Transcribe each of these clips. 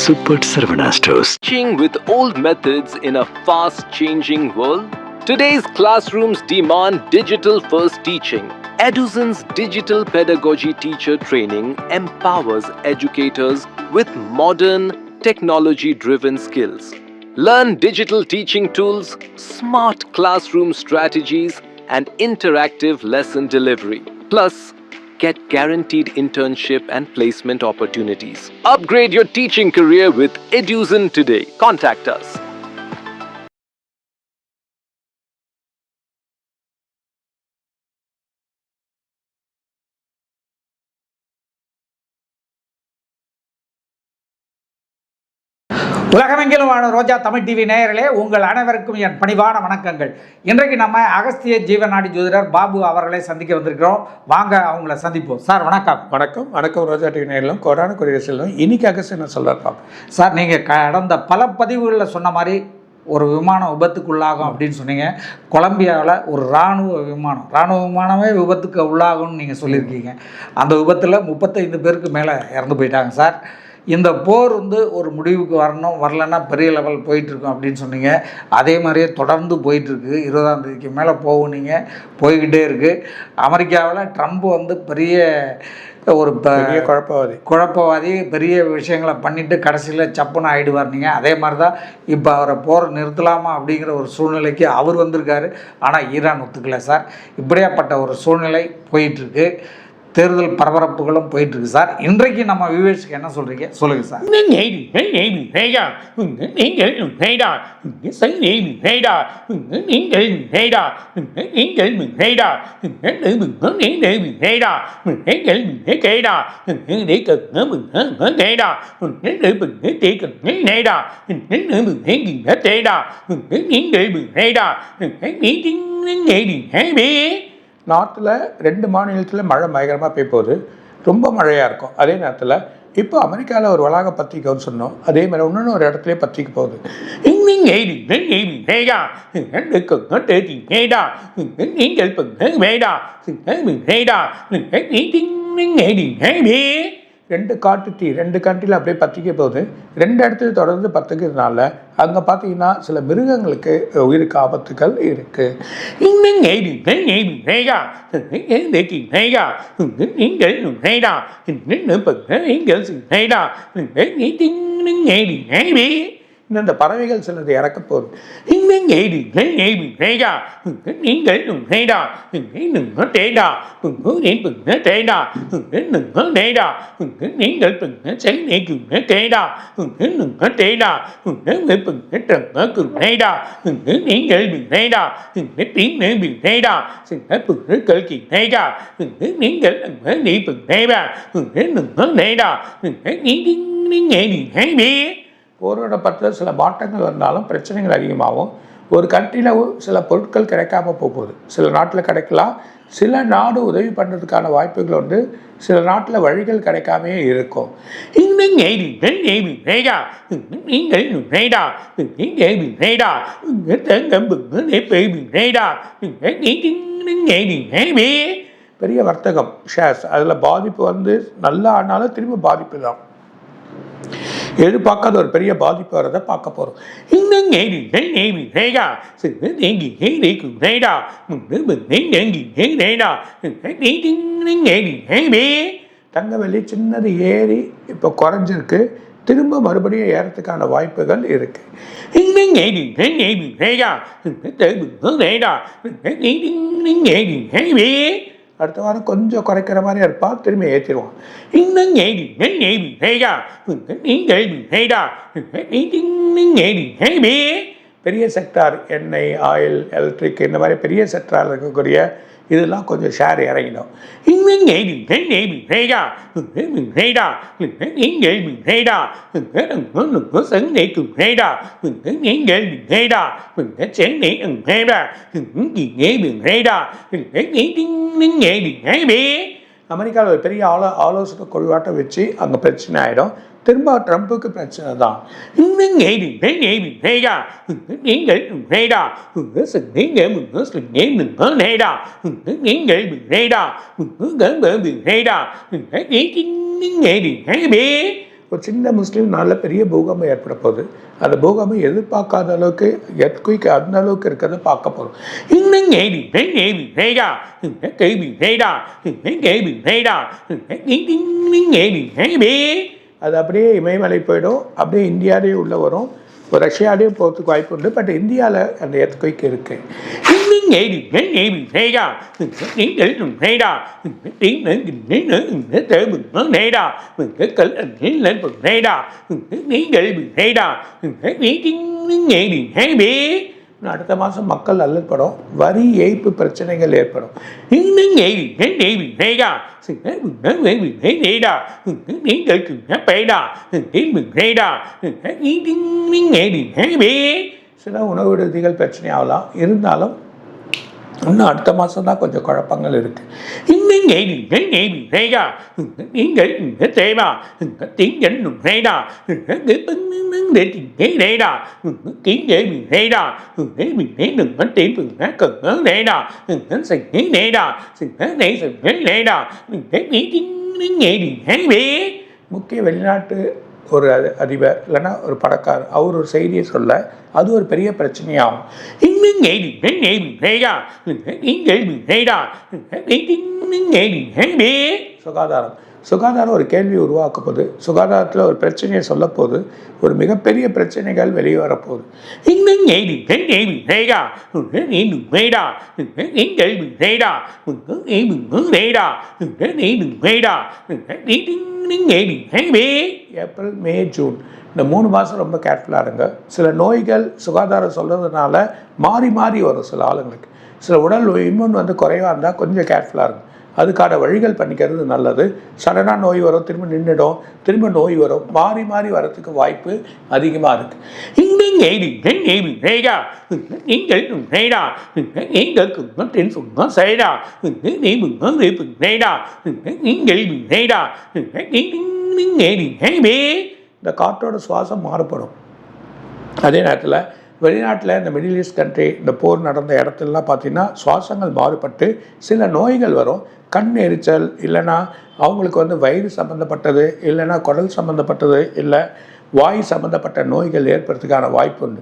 Super Sarvana Stores. Teaching with old methods in a fast-changing world? Today's classrooms demand digital-first teaching. Eduzon's digital pedagogy teacher training empowers educators with modern, technology-driven skills. Learn digital teaching tools, smart classroom strategies, and interactive lesson delivery. Plus, get guaranteed internship and placement opportunities. Upgrade your teaching career with Eduzon today. Contact us. உலகமெங்கிலும் வாழும் ரோஜா Tamil TV நேயர்களே, உங்கள் அனைவருக்கும் என் பணிவான வணக்கங்கள். இன்றைக்கு நம்ம அகஸ்திய ஜீவநாடி ஜோதிடர் பாபு அவர்களை சந்திக்க வந்திருக்கிறோம். வாங்க அவங்கள சந்திப்போம். சார் வணக்கம். வணக்கம். வணக்கம் ரோஜா டிவி நேயர்களும் கோடான கொடிய செல்லும். இன்னைக்கு அகஸ்திய என்ன சொல்கிறார் பாபு? சார், நீங்கள் கடந்த பல பதிவுகளில் சொன்ன மாதிரி ஒரு விமானம் விபத்துக்குள்ளாகும் அப்படின்னு சொன்னீங்க. கொலம்பியாவில் ஒரு இராணுவ விமானமே விபத்துக்கு உள்ளாகும்னு நீங்கள் சொல்லியிருக்கீங்க. அந்த விபத்தில் 35 பேருக்கு மேலே இறந்து போயிட்டாங்க. சார், இந்த போர் ஒரு முடிவுக்கு வரலன்னா பெரிய லெவல் போயிட்டுருக்கோம் அப்படின்னு சொன்னீங்க. அதே மாதிரியே தொடர்ந்து போயிட்டுருக்கு. 20ஆம் தேதிக்கு மேலே போகுனீங்க, போய்கிட்டே இருக்குது. அமெரிக்காவில் ட்ரம்ப் பெரிய ஒரு குழப்பவாதி, பெரிய விஷயங்களை பண்ணிவிட்டு கடைசியில் சப்புன்னு ஆகிடுவார். நீங்கள் அதே மாதிரி தான் இப்போ அவரை போரை நிறுத்தலாமா அப்படிங்கிற ஒரு சூழ்நிலைக்கு அவர் வந்திருக்காரு. ஆனால் ஈரான் ஒத்துக்கலை. சார், இப்படியாப்பட்ட ஒரு சூழ்நிலை போயிட்டுருக்கு. தேர்தல் பரபரப்புகளும் போயிட்டுருக்கு. சார், இன்றைக்கு நம்ம வியூவர்ஸ்க்கு என்ன சொல்கிறீங்க சொல்லுங்கள் சார். நார்த்தில் 2 மாநிலத்தில் மழை பயங்கரமாக பெய்ய போகுது. ரொம்ப மழையாக இருக்கும். அதே நேரத்தில் இப்போ அமெரிக்காவில் ஒரு வளாக பத்திரிக்கைன்னு சொன்னோம். அதே மாதிரி இன்னொன்று ஒரு இடத்துல பத்திரிக்கை போகுது. ரெண்டு கண்ட்ரியில் அப்படியே பற்றிக்க போகுது. 2 இடத்துல தொடர்ந்து பற்றிக்கிறதுனால அங்கே பார்த்தீங்கன்னா சில மிருகங்களுக்கு உயிருக்கு ஆபத்துகள் இருக்குது. இந்த பறவைகள் சிலது இறக்க போகுது. போரோட பற்றில் சில மாற்றங்கள் வந்தாலும் பிரச்சனைகள் அதிகமாகும். ஒரு கண்ட்ரியில் சில பொருட்கள் கிடைக்காம போகுது. சில நாட்டில் கிடைக்கலாம். சில நாடு உதவி பண்ணுறதுக்கான வாய்ப்புகள் உண்டு. சில நாட்டில் வழிகள் கிடைக்காமே இருக்கும். பெரிய வர்த்தகம் ஷேர்ஸ், அதில் பாதிப்பு நல்லா ஆனாலும் திரும்ப பாதிப்பு தான். எதிர்பார்க்காத ஒரு பெரிய பாதிப்பு வரதை பார்க்க போகிறோம். தங்க வெள்ளி சின்னது ஏறி இப்போ குறைஞ்சிருக்கு. திரும்ப மறுபடியும் ஏறத்துக்கான வாய்ப்புகள் இருக்கு. அடுத்த வாரம் கொஞ்சம் குறைக்கிற மாதிரி இருப்பான், திரும்பி ஏற்றிடுவான். பெரிய செக்டார் எண்ணெய், ஆயில், எலக்ட்ரிக் இந்த மாதிரி பெரிய செக்டாரில் இருக்கக்கூடிய இதெல்லாம் கொஞ்சம் ஷேர் இறங்கிடும். அமெரிக்காவில் ஒரு பெரிய ஆலோசனை குழுவாட்டம் வச்சு அங்கே பிரச்சனை ஆகிடும். திரும்ப ட்ரம்ப்புக்கு பிரச்சனை தான். ஒரு சின்ன முஸ்லீம் நாளில் பெரிய பூகம்பம் ஏற்பட போகுது. அந்த பூகம்பம் எதிர்பார்க்காத அளவுக்கு எர்த்குயிக் அந்த அளவுக்கு இருக்கிறத பார்க்க போகிறோம். அது அப்படியே இமயமலை போயிடும், அப்படியே இந்தியாவிலே உள்ளே வரும், ரஷ்யாலேயும் போகிறதுக்கு வாய்ப்பு உண்டு. பட் இந்தியாவில் அந்த எர்த்குயிக் இருக்கு. அடுத்த மாதம் மக்கள் அல்லற்படும், வரி ஏய்ப்பு பிரச்சனைகள் ஏற்படும். சில உணவு விடுதிகள் பிரச்சனை ஆகலாம். இருந்தாலும் இன்னும் அடுத்த மாதம் தான் கொஞ்சம் குழப்பங்கள் இருக்கு. முக்கிய வெளிநாட்டு ஒரு அதிபர் இல்லைன்னா ஒரு பணக்காரர் அவர் ஒரு செய்தியை சொல்ல அது ஒரு பெரிய பிரச்சனையாகும். சுகாதாரம் ஒரு கேள்வி உருவாக்கப்போது, சுகாதாரத்தில் ஒரு பிரச்சனையை சொல்ல போது, ஒரு மிகப்பெரிய பிரச்சனைகள் வெளியே வரப்போகுது. ஏப்ரல், மே, ஜூன் இந்த 3 மாதம் ரொம்ப கேர்ஃபுல்லாக இருங்க. சில நோய்கள் சுகாதாரம் சொல்கிறதுனால மாறி மாறி வரும். சில ஆளுங்களுக்கு சில உடல் இம்யூன் குறைவாக இருந்தால் கொஞ்சம் கேர்ஃபுல்லாக இருக்கும். அதுக்கான வழிகள் பண்ணிக்கிறது நல்லது. சடனாக நோய் வரும், திரும்ப நின்றுடும், திரும்ப நோய் வரும், மாறி மாறி வரத்துக்கு வாய்ப்பு அதிகமாக இருக்குது. இந்த காற்றோட சுவாசம் மாறுபடும். அதே நேரத்தில் வெளிநாட்டில் இந்த மிடில் ஈஸ்ட் கண்ட்ரி இந்த போர் நடந்த இடத்துலலாம் பார்த்திங்கன்னா சுவாசங்கள் மாறுபட்டு சில நோய்கள் வரும். கண் எரிச்சல், இல்லைன்னா அவங்களுக்கு வயிறு சம்மந்தப்பட்டது, இல்லைன்னா குடல் சம்மந்தப்பட்டது, இல்லை வாய் சம்மந்தப்பட்ட நோய்கள் ஏற்படுறதுக்கான வாய்ப்பு உண்டு.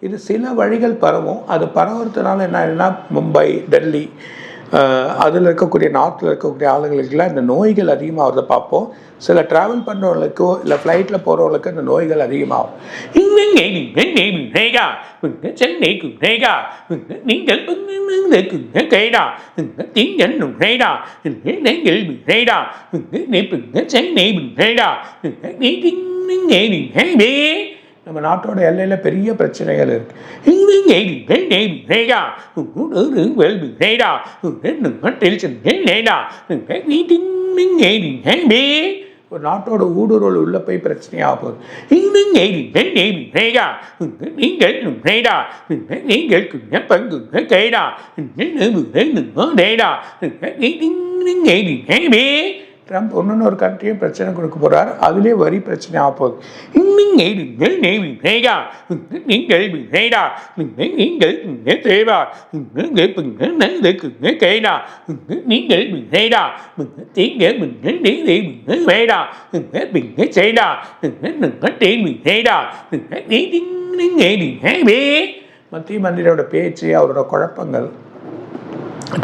இது சில வழிகள் பரவும். அது பரவுறதுனால என்ன, மும்பை, டெல்லி அதில் இருக்கக்கூடிய நாட்டில் இருக்கக்கூடிய ஆளுங்களுக்கெல்லாம் இந்த நோய்கள் அதிகமாகிறத பார்ப்போம். சில ட்ராவல் பண்ணுறவங்களுக்கோ இல்லை ஃப்ளைட்டில் போகிறவங்களுக்கு இந்த நோய்கள் அதிகமாகும். நம்ம நாட்டோட எல்லையில் பெரிய பிரச்சனைகள் இருக்கு. ஒரு நாட்டோட ஊடுருவல் உள்ள போய் பிரச்சனையாக போகுது. ட்ரம்ப் இன்னொரு கண்ட்ரியும் பிரச்சனை கொடுக்க போகிறார். அதுலேயே வரி பிரச்சனை ஆக போகுது. மத்திய மந்திரியோட பேச்சு, அவரோட குழப்பங்கள்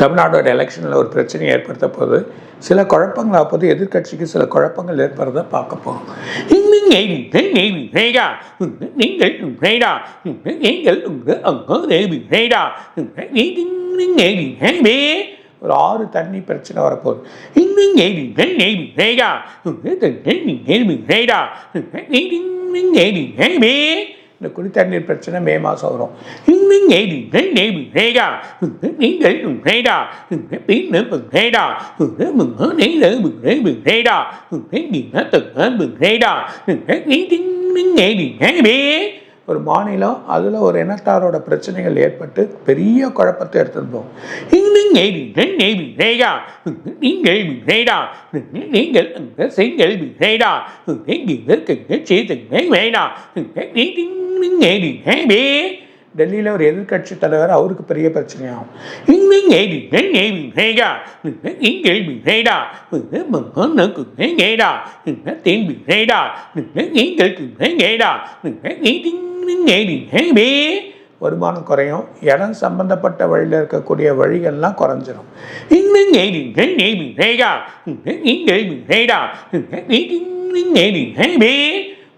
தமிழ்நாடோட எலெக்ஷனில் ஒரு பிரச்சனை ஏற்படுத்த போது சில குழப்பங்கள் அப்போது எதிர்கட்சிக்கு சில குழப்பங்கள் ஏற்படுறத பார்க்க போகிறோம். ஒரு 6 தண்ணி பிரச்சனை வரப்போகுது. இந்த குடி தண்ணீர் பிரச்சனை மே மாதம் வரும். ஒரு மாநிலம் அதில் ஒரு இனத்தாரோட பிரச்சனைகள் ஏற்பட்டு பெரிய குழப்பத்தை எடுத்துட்டு போகும். டெல்லியில் ஒரு எதிர்க்கட்சி தலைவர், அவருக்கு பெரிய பிரச்சனையாகும். வருமானம் குறையும், இடம் சம்பந்தப்பட்ட வழியில் இருக்கக்கூடிய வழிகள்லாம் குறைஞ்சிடும்.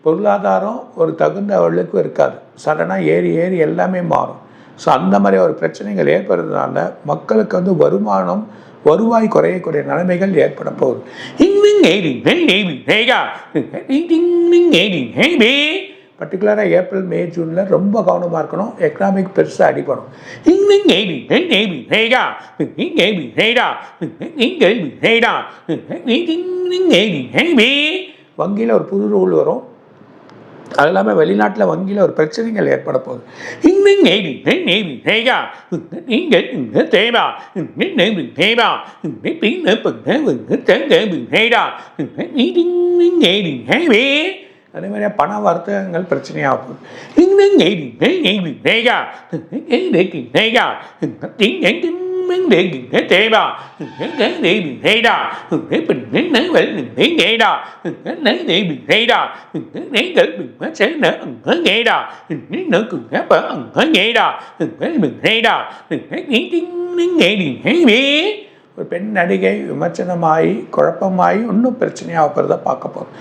பொருளாதாரம் ஒரு தகுந்த அளவுக்கு இருக்காது, சடனாக ஏறி ஏறி எல்லாமே மாறும். ஸோ அந்த மாதிரி ஒரு பிரச்சனைகள் ஏற்படுறதுனால மக்களுக்கு வருவாய் குறையக்கூடிய நிலைமைகள் ஏற்பட போகுது. பர்டிகுலராக ஏப்ரல், மே, ஜூனில் ரொம்ப கவனமாக இருக்கணும். எக்கனாமிக் பெருசாக அடிபடும். வங்கியில் ஒரு புது ரூல் வரும். அது இல்லாமல் வெளிநாட்டில் வங்கியில் ஒரு பிரச்சனைகள் ஏற்பட போகுது. அதே மாதிரியா பண வர்த்தகங்கள் பிரச்சனையாக போகுது. ஒரு பெண் நடிகை விமர்சனமாகி குழப்பமாகி இன்னும் பிரச்சனையாக போகிறத பார்க்க போகிறோம்.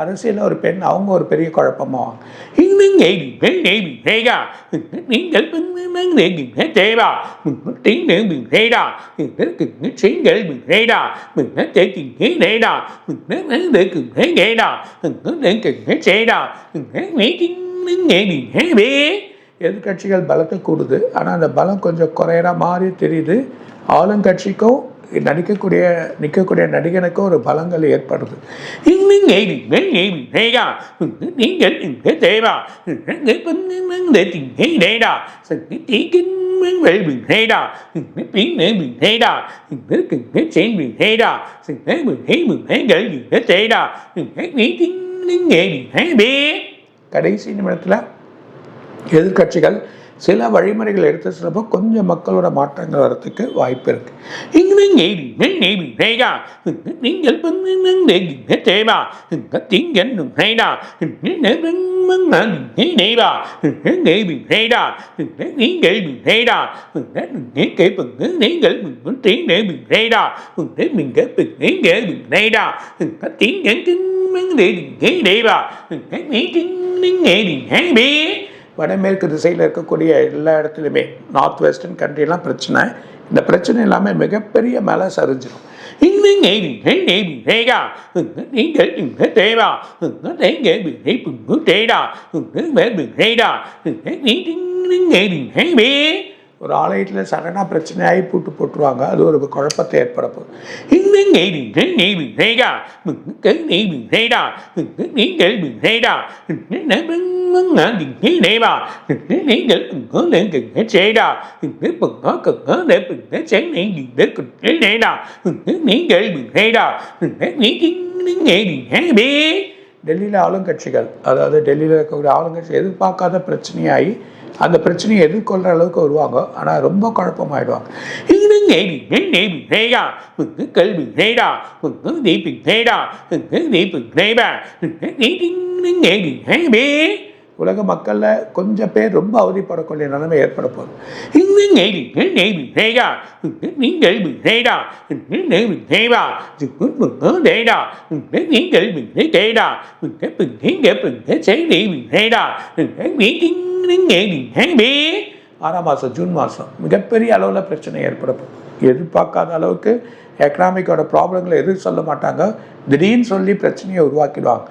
அரசியலில் ஒரு பெண், அவங்க ஒரு பெரிய குழப்பமாவாங்க. எதிர்கட்சிகள் பலத்தை கூடுது, ஆனால் அந்த பலம் கொஞ்சம் குறையிற மாதிரி தெரியுது. ஆளுங்கட்சிக்கும் நிற்கக்கூடிய நடிகனுக்கும் ஒரு பலங்கள் ஏற்படுது. கடைசி நிமிடத்தில் எதிர்கட்சிகள் சில வழிமுறைகள் எடுத்து சிலப்போ கொஞ்சம் மக்களோட மாற்றங்கள் வரத்துக்கு வாய்ப்பு இருக்கு. வடமேற்கு திசையில் இருக்கக்கூடிய எல்லா இடத்துலையுமே நார்த் வெஸ்டர்ன் கண்ட்ரிலாம் பிரச்சனை. இந்த பிரச்சனை எல்லாமே மிகப்பெரிய மேலே சரிஞ்சிடும். ஒரு ஆலயத்தில் சடனாக பிரச்சனையாகி பூட்டு போட்டுருவாங்க, அது ஒரு குழப்பத்தை ஏற்பட போகுது. டெல்லியில் ஆளுங்கட்சிகள், அதாவது டெல்லியில் இருக்கக்கூடிய ஆளுங்கட்சி எதிர்பார்க்காத பிரச்சனையாகி அந்த பிரச்சனையை எதிர்கொள்கிற அளவுக்கு வருவாங்க, ஆனால் ரொம்ப குழப்பமாயிடுவாங்க. உலக மக்களில் கொஞ்சம் பேர் ரொம்ப அவதிப்படக்கூடிய நிலைமை ஏற்பட போகுது. ஆறாம் மாதம், ஜூன் மாதம் மிகப்பெரிய அளவில் பிரச்சனை ஏற்பட போகுது. எதிர்பார்க்காத அளவுக்கு எக்கனாமிக்கோட ப்ராப்ளங்களை எதுவும் சொல்ல மாட்டாங்க, திடீர்னு சொல்லி பிரச்சனையை உருவாக்கிடுவாங்க.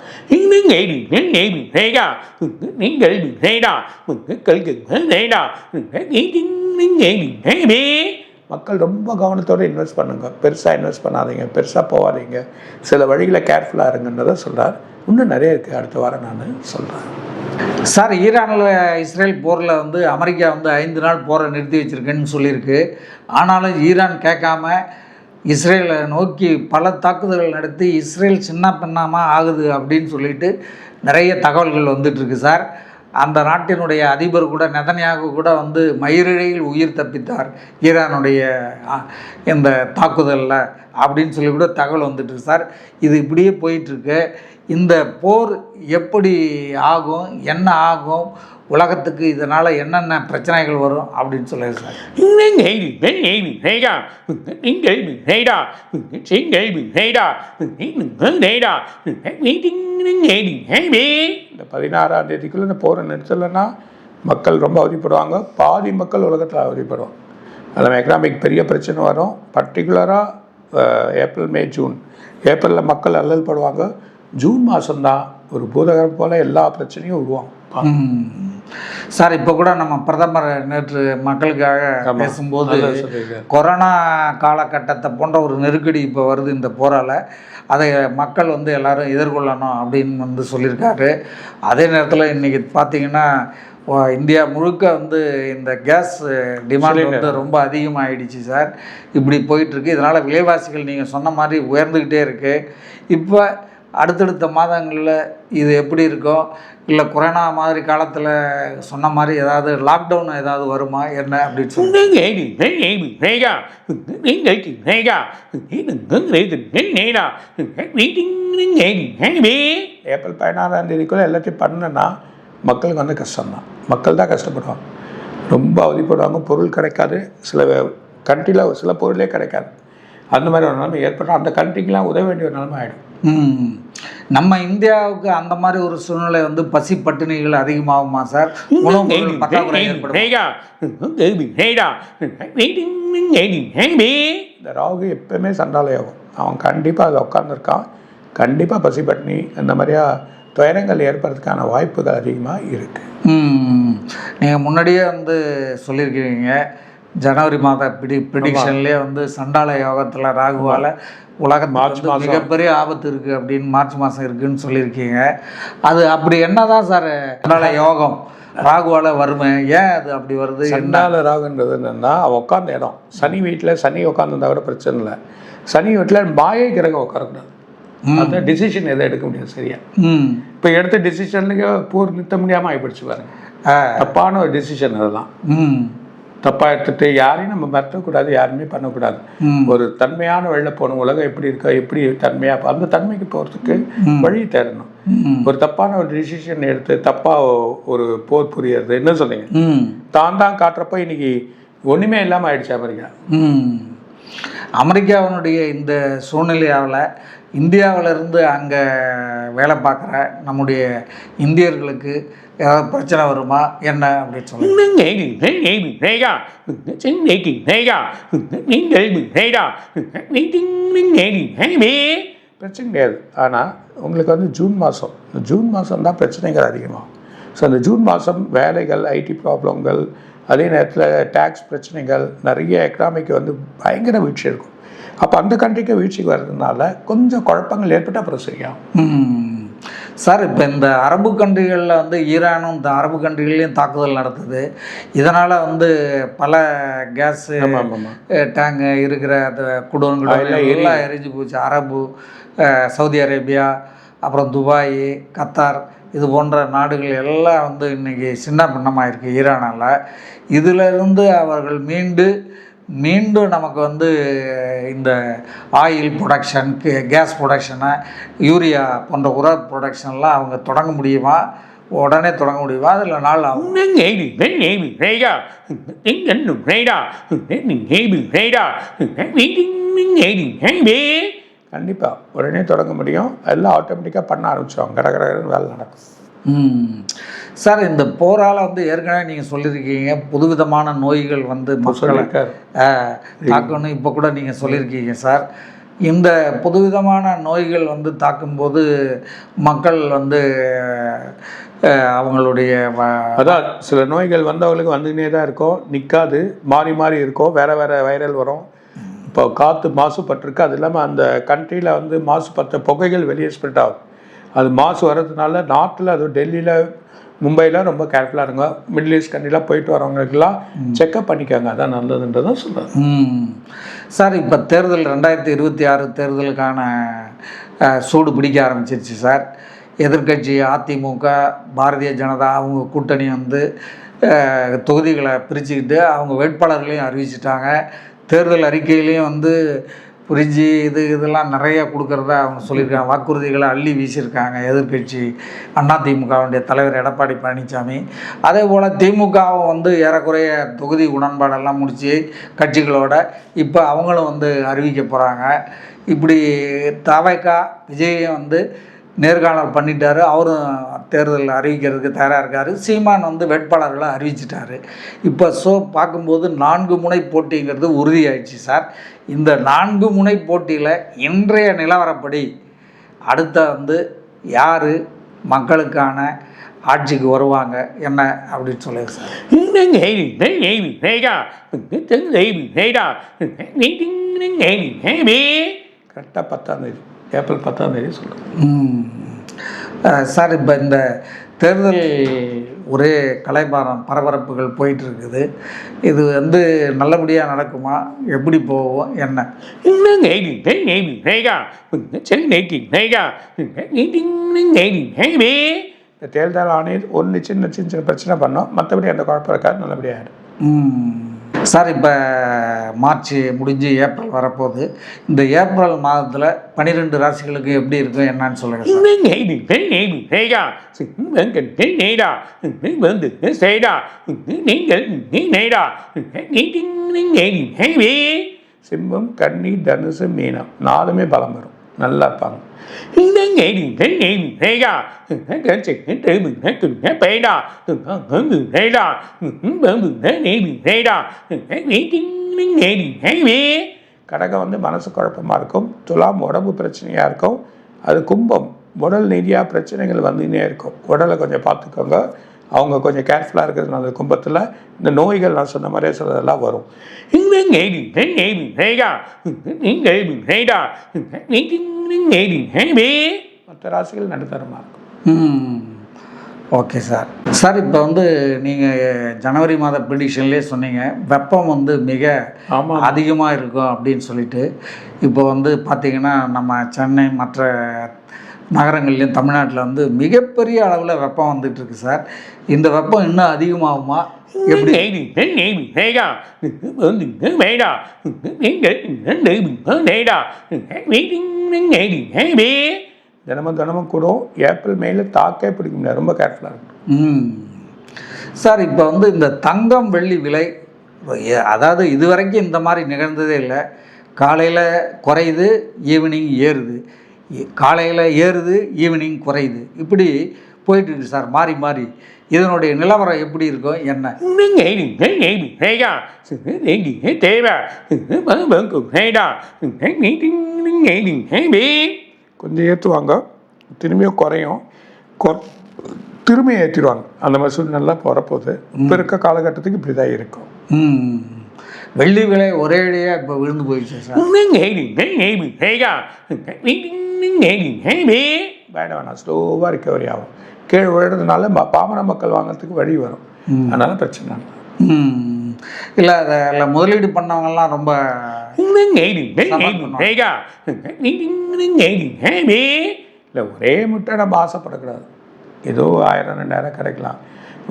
மக்கள் ரொம்ப கவனத்தோடு இன்வெஸ்ட் பண்ணுங்க, பெருசாக இன்வெஸ்ட் பண்ணாதீங்க, பெருசாக போகாதீங்க, சில வழிகளை கேர்ஃபுல்லாக இருங்கன்றதை சொல்கிறார். இன்னும் நிறைய இருக்குது, அடுத்த வாரம் நான் சொல்கிறேன். சார், ஈரானில் இஸ்ரேல் போரில் வந்து அமெரிக்கா வந்து 5 நாள் போரை நிறுத்தி வச்சுருக்குன்னு சொல்லியிருக்கு. ஆனாலும் ஈரான் கேட்காம இஸ்ரேலை நோக்கி பல தாக்குதல்கள் நடத்தி இஸ்ரேல் சின்ன பின்னமாக ஆகுது அப்படின்னு சொல்லிட்டு நிறைய தகவல்கள் வந்துட்டுருக்கு சார். அந்த நாட்டினுடைய அதிபர் கூட நெதன்யாகு கூட வந்து மயிரிழையில் உயிர் தப்பித்தார் ஈரானுடைய இந்த தாக்குதலில் அப்படின்னு சொல்லி கூட தகவல் வந்துட்டுருக்கு சார். இது இப்படியே போயிட்டுருக்கு. இந்த போர் எப்படி ஆகும், என்ன ஆகும், உலகத்துக்கு இதனால் என்னென்ன பிரச்சனைகள் வரும் அப்படின்னு சொல்லுங்க சார். இந்த 16ஆம் தேதிக்குள்ளே இந்த போரை நிறுத்தலைன்னா மக்கள் ரொம்ப அவதிப்படுவாங்க. பாதி மக்கள் உலகத்தில் அவதிப்படுவாங்க. அதில் எக்கனாமிக் பெரிய பிரச்சனை வரும். பர்டிகுலராக ஏப்ரல், மே, ஜூன். ஏப்ரலில் மக்கள் அல்லல் படுவாங்க. ஜூன் மாதம்தான் ஒரு பூதகரம் போல் எல்லா பிரச்சனையும் உருவாகும் சார். இப்போ கூட நம்ம பிரதமர் நேற்று மக்களுக்காக பேசும்போது கொரோனா காலகட்டத்தை போன்ற ஒரு நெருக்கடி இப்போ வருது இந்த போரால், அதை மக்கள் வந்து எல்லோரும் எதிர்கொள்ளணும் அப்படின்னு வந்து சொல்லியிருக்காரு. அதே நேரத்தில் இன்றைக்கி பார்த்திங்கன்னா இந்தியா முழுக்க வந்து இந்த கேஸ் டிமாண்ட் வந்து ரொம்ப அதிகமாகிடுச்சு சார். இப்படி போயிட்டுருக்கு. இதனால் விலைவாசிகள் நீங்கள் சொன்ன மாதிரி உயர்ந்துக்கிட்டே இருக்குது. இப்போ அடுத்தடுத்த மாதங்களில் இது எப்படி இருக்கும், இல்லை கொரோனா மாதிரி காலத்தில் சொன்ன மாதிரி ஏதாவது லாக்டவுன் ஏதாவது வருமா என்ன அப்படின்னு சொல்லி ஏப்ரல் 16ஆம் தேதிக்குள்ளே எல்லாத்தையும் பண்ணனா மக்களுக்கு வந்து கஷ்டம்தான். மக்கள் தான் கஷ்டப்படுவாங்க, ரொம்ப அவதிப்படுவாங்க. பொருள் கிடைக்காது. சில கண்ட்ரியில் சில பொருளே கிடைக்காது. அந்த மாதிரி ஒரு நிலைமை ஏற்பட்டால் அந்த கண்ட்ரிக்கெலாம் உதவ வேண்டிய ஒரு நிலைமை ஆகிடும். நம்ம இந்தியாவுக்கு அந்த மாதிரி ஒரு சூழ்நிலை வந்து பசி பட்டினிகள் அதிகமாகுமா சார்? உணவு பற்றாக்குறை ஏற்படும். இந்த ராகு எப்பவுமே சண்டாலயாகும். அவன் கண்டிப்பாக அதில் உட்காந்துருக்கான். கண்டிப்பாக பசி பட்டினி அந்த மாதிரியா துயரங்கள் ஏற்படுறதுக்கான வாய்ப்புகள் அதிகமாக இருக்குது. நீங்கள் முன்னாடியே வந்து சொல்லியிருக்கிறீங்க, ஜனவரி மாத ப்ரிடிக்ஷன்லேயே வந்து சண்டால யோகத்தில் ராகுவால் உலகத்துக்கு மிகப்பெரிய ஆபத்து இருக்குது அப்படின்னு மார்ச் மாதம் இருக்குதுன்னு சொல்லியிருக்கீங்க. அது அப்படி என்ன தான் சார் சண்டால யோகம் ராகுவால் வருமே, ஏன் அது அப்படி வருது? சண்டால ராகுன்றது என்னென்னா அவன் உட்காந்த இடம். சனி வீட்டில் சனி உட்காந்துருந்தா கூட பிரச்சனை இல்லை. சனி வீட்டில் மாயை கிரகம் உட்காரக்கூடாது. அந்த டிசிஷன் எதை எடுக்க முடியாது சரியா. இப்போ எடுத்த டிசிஷனுக்கு போர் நிறுத்த முடியாமல் ஆகிப்படிச்சு பாருங்க. தப்பான ஒரு டிசிஷன் அதெல்லாம். தப்பாக எடுத்துகிட்டு யாரையும் நம்ம மறக்கக்கூடாது, யாருமே பண்ணக்கூடாது. ஒரு தன்மையான வழியில் போகணும். உலகம் எப்படி இருக்கா, எப்படி தன்மையாக அந்த தன்மைக்கு போகிறதுக்கு வழி தேடணும். ஒரு தப்பான ஒரு டிசிஷன் எடுத்து தப்பாக ஒரு போர் புரியறது என்ன சொன்னீங்க, தான் காட்டுறப்போ இன்னைக்கு ஒன்றுமே இல்லாமல் ஆயிடுச்சு அமெரிக்கா. அமெரிக்காவினுடைய இந்த சூழ்நிலையால் இந்தியாவிலிருந்து அங்கே வேலை பார்க்குற நம்முடைய இந்தியர்களுக்கு ஏதாவது பிரச்சனை வருமா என்ன அப்படின்னு சொல்லுங்க. பிரச்சனை கிடையாது. ஆனால் உங்களுக்கு வந்து ஜூன் மாதம் தான் பிரச்சனைகள் அதிகமாகும். ஸோ அந்த ஜூன் மாதம் வேலைகள், ஐடி ப்ராப்ளங்கள், அதே நேரத்தில் டேக்ஸ் பிரச்சனைகள், நிறைய எக்கனாமிக்கு வந்து பயங்கர வீழ்ச்சி இருக்கும். அப்போ அந்த கண்ட்ரிக்கு வீழ்ச்சிக்கு வர்றதுனால கொஞ்சம் குழப்பங்கள் ஏற்பட்டால் அப்புறம் சரியாகும். சார், இப்போ இந்த அரபு கண்ட்ரிகளில் வந்து ஈரானும் இந்த அரபு கண்ட்ரிகள்லேயும் தாக்குதல் நடத்துது. இதனால் வந்து பல கேஸ் டேங்கு இருக்கிற அந்த குடோன்கள் எல்லாம் எரிஞ்சு போச்சு. அரபு, சவுதி அரேபியா, அப்புறம் துபாய், கத்தார், இது போன்ற நாடுகள் எல்லாம் வந்து இன்றைக்கி சின்ன பின்னமாயிருக்கு ஈரானால். இதிலிருந்து அவர்கள் மீண்டும் நமக்கு வந்து இந்த ஆயில் ப்ரொடக்ஷன், கேஸ் ப்ரொடக்ஷனை, யூரியா போன்ற உர ப்ரொடக்ஷன்லாம் அவங்க தொடங்க முடியுமா? உடனே தொடங்க முடியுமா? அதில் நாள் ஆகும். கண்டிப்பாக உடனே தொடங்க முடியும். எல்லாம் ஆட்டோமேட்டிக்காக பண்ண ஆரம்பிச்சிடுவாங்க. கடற்கரைன்னு வேலை நடக்கும். சார், இந்த போரால் வந்து ஏற்கனவே நீங்கள் சொல்லியிருக்கீங்க புதுவிதமான நோய்கள் வந்து மக்களை தாக்கணும். இப்போ கூட நீங்கள் சொல்லியிருக்கீங்க சார். இந்த புதுவிதமான நோய்கள் வந்து தாக்கும்போது மக்கள் வந்து அவங்களுடைய அதான் சில நோய்கள் வந்தவங்களுக்கு வந்துக்கினே தான் இருக்கும், நிற்காது, மாறி மாறி இருக்கும், வேறு வைரல் வரும். இப்போ காற்று மாசுபட்டிருக்கு. அது இல்லாமல் அந்த கண்ட்ரியில் வந்து மாசுபட்ட புகைகள் வெளியே ஸ்ப்ரெட் ஆகும். அது மாசு வர்றதுனால நாட்டில், அது டெல்லியில் மும்பையில் ரொம்ப கேர்ஃபுல்லாக இருங்க. மிடில் ஈஸ்ட் கண்ட்ரிலாம் போயிட்டு வரவங்களுக்கெல்லாம் செக்அப் பண்ணிக்கோங்க, அதான் நல்லதுன்றதான் சொல்கிறேன். சார் இப்போ தேர்தல் 2026 தேர்தலுக்கான சூடு பிடிக்க ஆரம்பிச்சிருச்சு சார். எதிர்க்கட்சி அதிமுக, பாரதிய ஜனதா அவங்க கூட்டணி வந்து தொகுதிகளை பிரிச்சுக்கிட்டு அவங்க வேட்பாளர்களையும் அறிவிச்சிட்டாங்க. தேர்தல் அறிக்கையிலையும் வந்து புரிஞ்சு இதெல்லாம் நிறைய கொடுக்குறதா அவங்க சொல்லியிருக்காங்க. வாக்குறுதிகளை அள்ளி வீசியிருக்காங்க எதிர்க்கட்சி அதிமுகவுடைய தலைவர் எடப்பாடி பழனிசாமி. அதே போல் திமுகவும் வந்து ஏறக்குறைய தொகுதி உடன்பாடெல்லாம் முடித்து கட்சிகளோட இப்போ அவங்களும் வந்து அறிவிக்க போகிறாங்க. இப்படி தவைக்கா விஜயம் வந்து நேர்காணல் பண்ணிட்டார். அவரும் தேர்தலில் அறிவிக்கிறதுக்கு தயாராக இருக்கார். சீமான் வந்து வேட்பாளர்களை அறிவிச்சிட்டாரு. இப்போ பார்க்கும்போது 4 முனை போட்டிங்கிறது உறுதியாயிடுச்சு சார். இந்த 4 முனை போட்டியில் இன்றைய நிலவரப்படி அடுத்த வந்து யார் மக்களுக்கான ஆட்சிக்கு வருவாங்க என்ன அப்படின்னு சொல்லுங்க சார். கரெக்டாக 10ஆம் தேதி, ஏப்ரல் 10ஆம் தேதி சொல்லுங்கள் சார். இப்போ இந்த தேர்தல் ஒரே கலைபாரம் பரபரப்புகள் போயிட்டுருக்குது. இது வந்து நல்லபடியாக நடக்குமா, எப்படி போவோம் என்ன? இந்த தேர்தல் ஆணையம் ஒன்று சின்ன சின்ன பிரச்சனை பண்ணோம், மற்றபடி அந்த குழப்பம் இருக்காது, நல்லபடியாக ஆகிடும். சார் இப்போ மார்ச் முடிஞ்சு ஏப்ரல் வரப்போகுது. இந்த ஏப்ரல் மாதத்தில் 12 ராசிகளுக்கு எப்படி இருக்கும் என்னன்னு சொல்லுங்கள் சிம்மம், கன்னி, தனுசு, மீனம் 4மே பலம் வரும், நல்லா இருப்பாங்க. கடகம் வந்து மனசு குழப்பமாக இருக்கும். துலாம் உடம்பு பிரச்சனையாக இருக்கும். அது கும்பம் உடல் ரீதியாக பிரச்சனைகள் வந்துன்னே இருக்கும். உடலை கொஞ்சம் பார்த்துக்கோங்க, அவங்க கொஞ்சம் கேர்ஃபுல்லாக இருக்கிறதுனால கும்பத்தில் இந்த நோய்கள் நான் சொன்ன மாதிரியே சிலதெல்லாம் வரும். மற்ற ராசிகள் நடுத்தரமாக இருக்கும். Okay sir. சார் இப்போ வந்து நீங்கள் ஜனவரி மாத ப்ரிடிக்ஷன்லேயே சொன்னீங்க வெப்பம் வந்து மிக அதிகமாக இருக்கும் அப்படின்னு சொல்லிட்டு. இப்போ வந்து பார்த்திங்கன்னா நம்ம சென்னை மற்ற நகரங்கள்லேயும் தமிழ்நாட்டில் வந்து மிகப்பெரிய அளவில் வெப்பம் வந்துட்டுருக்கு சார். இந்த வெப்பம் இன்னும் அதிகமாகுமா எப்படி? தினமும் கூட ஏப்ரல் மேல தாக்கே பிடிக்க முடியாது, ரொம்ப கேர்ஃபுல்லாக இருக்கும். சார் இப்போ வந்து இந்த தங்கம் வெள்ளி விலை, அதாவது இதுவரைக்கும் இந்த மாதிரி நிகழ்ந்ததே இல்லை. காலையில் குறையுது, ஈவினிங் ஏறுது, காலையில் ஏறுது, ஈவினிங் குறையுது, இப்படி போயிட்டுருக்கு சார் மாறி மாறி. இதனுடைய நிலவரம் எப்படி இருக்கும் என்ன? கொஞ்சம் ஏற்றுவாங்க, திரும்பியும் குறையும், திரும்பி ஏற்றிடுவாங்க. அந்த மாதிரி சூழ்நிலை வரப்போகுது. இப்போ இருக்க காலகட்டத்துக்கு இப்படி தான் இருக்கும். வெள்ளி விலை ஒரேடியாக இப்போ விழுந்து போயிடுச்சு சார். வேணாம், ஸ்லோவாக ரிக்கவரி ஆகும். கீழே விழுறதுனால பாமர மக்கள் வாங்கிறதுக்கு வழி வரும், அதனால பிரச்சனை இல்லை. அதில் முதலீடு பண்ணவங்கலாம் ரொம்ப இல்லை. ஒரே முட்டை நம்ம ஆசைப்படக்கூடாது. ஏதோ 1000 2000 கிடைக்கலாம்.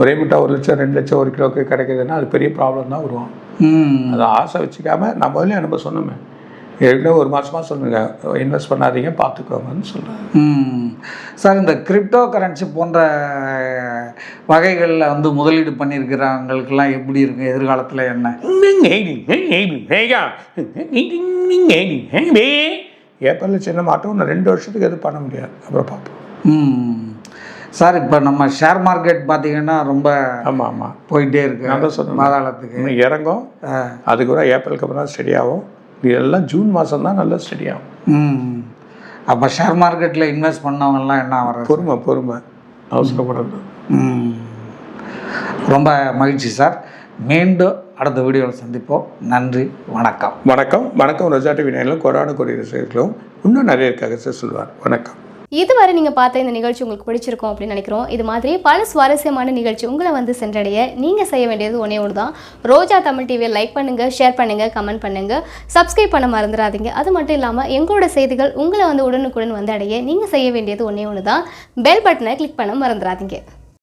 ஒரே முட்டை 1 லட்சம் 2 லட்சம் 1 கிலோக்கு கிடைக்குதுன்னா அது பெரிய ப்ராப்ளம் தான் வருவோம். அதை ஆசை வச்சுக்காம நம்ம முதல்ல நம்ம சொன்னோமே, ஏற்கனவே 1 மாதமாக சொல்லுங்க, இன்வெஸ்ட் பண்ணாதீங்க, பார்த்துக்கோங்கன்னு சொல்கிறேன். சார் இந்த கிரிப்டோ கரன்சி போன்ற வகைகளில் வந்து முதலீடு பண்ணியிருக்கிறவங்களுக்கெல்லாம் எப்படி இருக்கும் எதிர்காலத்தில் என்ன? ஏப்ரலில் சின்ன மாட்டம், இன்னும் 2 வருஷத்துக்கு எதுவும் பண்ண முடியாது, அப்புறம் பார்ப்போம். சார் இப்போ நம்ம ஷேர் மார்க்கெட் பார்த்தீங்கன்னா ரொம்ப ஆமாம் போயிட்டே இருக்கு, நான் சொன்னேன் பாதாளத்துக்கு இன்னும் இறங்கும். அதுக்கு கூட ஏப்ரலுக்கு அப்புறம் தான் ஸ்டடி ஆகும். இதெல்லாம் ஜூன் மாதம் தான் நல்லா ஸ்டடி ஆகும். அப்போ ஷேர் மார்க்கெட்டில் இன்வெஸ்ட் பண்ணவங்கலாம் என்ன வர பொறுமை அவசரப்படணும். ரொம்ப மகிழ்ச்சி சார். மீண்டும் அடுத்த வீடியோவில் சந்திப்போம். நன்றி, வணக்கம். வணக்கம். ரோஜா டிவி நேயர்களும் கொரோனா கொரியர் இன்னும் நிறைய இருக்காக சார் சொல்லுவார். வணக்கம். இதுவரை நீங்கள் பார்த்த இந்த நிகழ்ச்சி உங்களுக்கு பிடிச்சிருக்கும் அப்படின்னு நினைக்கிறோம். இது மாதிரி பல சுவாரஸ்யமான நிகழ்ச்சி உங்களை வந்து சென்றடைய நீங்கள் செய்ய வேண்டியது ஒன்றே ஒன்று தான். ரோஜா தமிழ் டிவியை லைக் பண்ணுங்கள், ஷேர் பண்ணுங்கள், கமெண்ட் பண்ணுங்கள், சப்ஸ்கிரைப் பண்ண மறந்துடாதீங்க. அது மட்டும் இல்லாமல் எங்களோட செய்திகள் உங்களை வந்து உடனுக்குடன் வந்து அடைய நீங்கள் செய்ய வேண்டியது ஒன்றே ஒன்று தான். பெல் பட்டனை கிளிக் பண்ண மறந்துடாதீங்க.